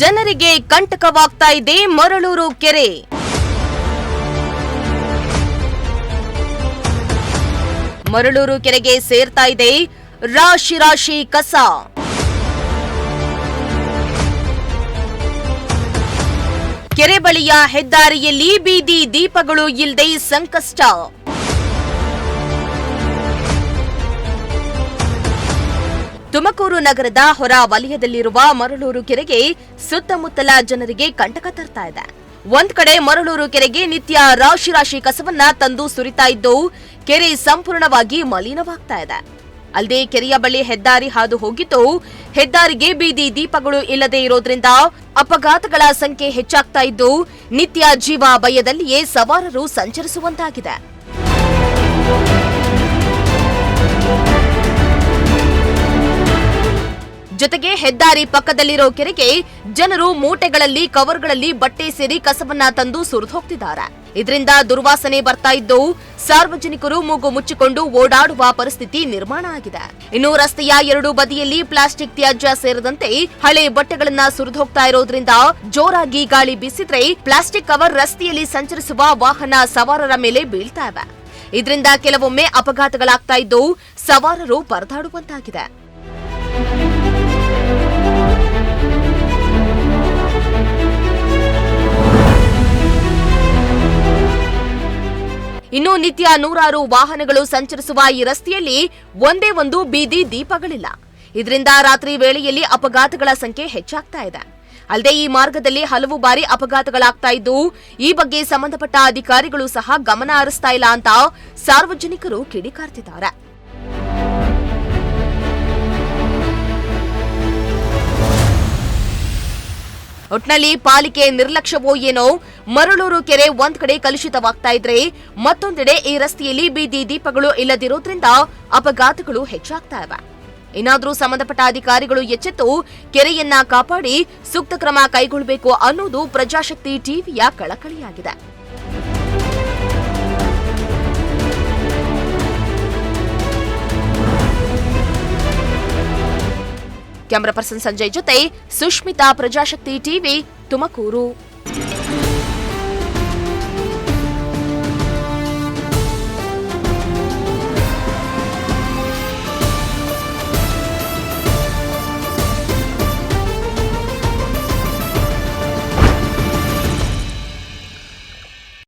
ಜನರಿಗೆ ಕಂಟಕವಾಗ್ತಾ ಇದೆ ಮರಳೂರು ಕೆರೆ. ಮರಳೂರು ಕೆರೆಗೆ ಸೇರ್ತಾ ಇದೆ ರಾಶಿ ರಾಶಿ ಕಸ. ಕೆರೆ ಬಳಿಯ ಹೆದ್ದಾರಿಯಲ್ಲಿ ಬೀದಿ ದೀಪಗಳು ಇಲ್ಲದೆ ಸಂಕಷ್ಟ. ತುಮಕೂರು ನಗರದ ಹೊರ ವಲಯದಲ್ಲಿರುವ ಮರಳೂರು ಕೆರೆಗೆ ಸುತ್ತಮುತ್ತಲ ಜನರಿಗೆ ಕಂಟಕ ತರ್ತಾ ಇದೆ. ಒಂದ್ ಕಡೆ ಮರಳೂರು ಕೆರೆಗೆ ನಿತ್ಯ ರಾಶಿ ರಾಶಿ ಕಸವನ್ನ ತಂದು ಸುರಿತಾ ಇದ್ದು ಕೆರೆ ಸಂಪೂರ್ಣವಾಗಿ ಮಲಿನವಾಗ್ತಾ ಇದೆ. ಅಲ್ಲದೆ ಕೆರೆಯ ಬಳಿ ಹೆದ್ದಾರಿ ಹಾದು ಹೋಗಿದ್ದು ಹೆದ್ದಾರಿಗೆ ಬೀದಿ ದೀಪಗಳು ಇಲ್ಲದೆ ಇರೋದ್ರಿಂದ ಅಪಘಾತಗಳ ಸಂಖ್ಯೆ ಹೆಚ್ಚಾಗ್ತಾ ಇದ್ದು ನಿತ್ಯ ಜೀವ ಭಯದಲ್ಲಿಯೇ ಸವಾರರು ಸಂಚರಿಸುವಂತಾಗಿದೆ. ಜೊತೆಗೆ ಹೆದ್ದಾರಿ ಪಕ್ಕದಲ್ಲಿರೋ ಕೆರೆಗೆ ಜನರು ಮೂಟೆಗಳಲ್ಲಿ ಕವರ್ಗಳಲ್ಲಿ ಬಟ್ಟೆ ಸೇರಿ ಕಸವನ್ನ ತಂದು ಸುರಿದು ಹೋಗ್ತಿದ್ದಾರೆ. ಇದರಿಂದ ದುರ್ವಾಸನೆ ಬರ್ತಾ ಇದ್ದು ಸಾರ್ವಜನಿಕರು ಮೂಗು ಮುಚ್ಚಿಕೊಂಡು ಓಡಾಡುವ ಪರಿಸ್ಥಿತಿ ನಿರ್ಮಾಣ ಆಗಿದೆ. ಇನ್ನು ರಸ್ತೆಯ ಎರಡೂ ಬದಿಯಲ್ಲಿ ಪ್ಲಾಸ್ಟಿಕ್ ತ್ಯಾಜ್ಯ ಸೇರಿದಂತೆ ಹಳೆ ಬಟ್ಟೆಗಳನ್ನ ಸುರಿದು ಹೋಗ್ತಾ ಇರೋದ್ರಿಂದ ಜೋರಾಗಿ ಗಾಳಿ ಬೀಸಿದ್ರೆ ಪ್ಲಾಸ್ಟಿಕ್ ಕವರ್ ರಸ್ತೆಯಲ್ಲಿ ಸಂಚರಿಸುವ ವಾಹನ ಸವಾರರ ಮೇಲೆ ಬೀಳ್ತಾ ಇವೆ. ಇದರಿಂದ ಕೆಲವೊಮ್ಮೆ ಅಪಘಾತಗಳಾಗ್ತಾ ಇದ್ದು ಸವಾರರು ಪರದಾಡುವಂತಾಗಿದೆ. ಇನ್ನು ನಿತ್ಯ ನೂರಾರು ವಾಹನಗಳು ಸಂಚರಿಸುವ ಈ ರಸ್ತೆಯಲ್ಲಿ ಒಂದೇ ಒಂದು ಬೀದಿ ದೀಪಗಳಿಲ್ಲ. ಇದರಿಂದ ರಾತ್ರಿ ವೇಳೆಯಲ್ಲಿ ಅಪಘಾತಗಳ ಸಂಖ್ಯೆ ಹೆಚ್ಚಾಗ್ತಾ ಇದೆ. ಅಲ್ಲದೆ ಈ ಮಾರ್ಗದಲ್ಲಿ ಹಲವು ಬಾರಿ ಅಪಘಾತಗಳಾಗ್ತಾ ಇದ್ದು ಈ ಬಗ್ಗೆ ಸಂಬಂಧಪಟ್ಟ ಅಧಿಕಾರಿಗಳು ಸಹ ಗಮನ ಹರಿಸ್ತಾ ಇಲ್ಲ ಅಂತ ಸಾರ್ವಜನಿಕರು ಕಿಡಿಕಾರ್ತಿದ್ದಾರೆ. ಒಟ್ನಲ್ಲಿ ಪಾಲಿಕೆ ನಿರ್ಲಕ್ಷ್ಯವೋ ಏನೋ ಮರಳೂರು ಕೆರೆ ಒಂದ್ ಕಡೆ ಕಲುಷಿತವಾಗ್ತಾ ಇದ್ರೆ ಮತ್ತೊಂದೆಡೆ ಈ ರಸ್ತೆಯಲ್ಲಿ ಬೀದಿ ದೀಪಗಳು ಇಲ್ಲದಿರೋದ್ರಿಂದ ಅಪಘಾತಗಳು ಹೆಚ್ಚಾಗ್ತಾ ಇವೆ. ಏನಾದರೂ ಸಂಬಂಧಪಟ್ಟ ಅಧಿಕಾರಿಗಳು ಎಚ್ಚೆತ್ತು ಕೆರೆಯನ್ನ ಕಾಪಾಡಿ ಸೂಕ್ತ ಕ್ರಮ ಕೈಗೊಳ್ಳಬೇಕು ಅನ್ನೋದು ಪ್ರಜಾಶಕ್ತಿ ಟಿವಿಯ ಕಳಕಳಿಯಾಗಿದೆ. ಕ್ಯಾಮರಾ ಪರ್ಸನ್ ಸಂಜಯ್ ಜೊತೆ ಸುಷ್ಮಿತಾ, ಪ್ರಜಾಶಕ್ತಿ ಟಿವಿ, ತುಮಕೂರು.